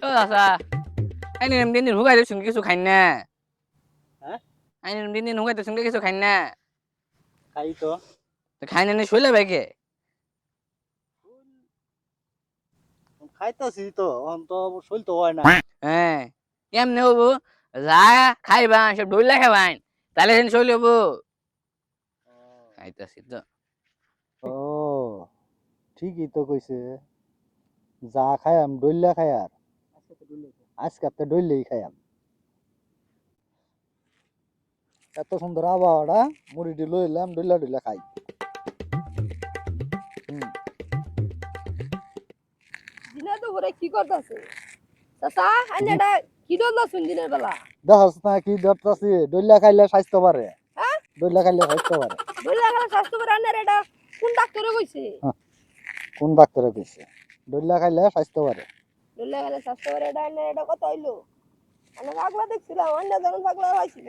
ও চাচা আইনি দিন দিন হুগাই দিচ্ছুন কিছু খাই না হ্যাঁ আইনি দিন দিন হুগাই দিচ্ছুন কিছু খাই না খাই তো খাই না শুইলে ভাইকে খাইতাছি তো এখন তো শৈল তো হয় না হ্যাঁ কেমনে হবো যা খাইবা সব ডইলা খাবাইন তাহলে সেন শৈল হবো খাইতাছি তো ও ঠিকই তো কইছে যা খায়াম ডইলা খায়ার আজকে তো ডইলেই খায়াম এত সুন্দর আবহাওয়াটা মুড়িটি লইলাম ডইলা ডইলা খাই দিনে দুপুরে কি করতেছে চাচা আন্নাটা কি ডলছুন দিনের বেলা দেখছ না কি ধরতাছি ডইলা খাইলে স্বাস্থ্য বাড়ে হ্যাঁ ডইলা খাইলে স্বাস্থ্য বাড়ে বললা গেল স্বাস্থ্য করে আন্নার এটা কোন ডাক্তারে কইছে কোন ডাক্তারে কইছে ডইলা খাইলে স্বাস্থ্য বাড়ে বললা গেল স্বাস্থ্য করে এটা আন্নার এটা কত হইলো আমি আগলা দেখছিলাম আন্না যেমন পাগলা হয়েছিল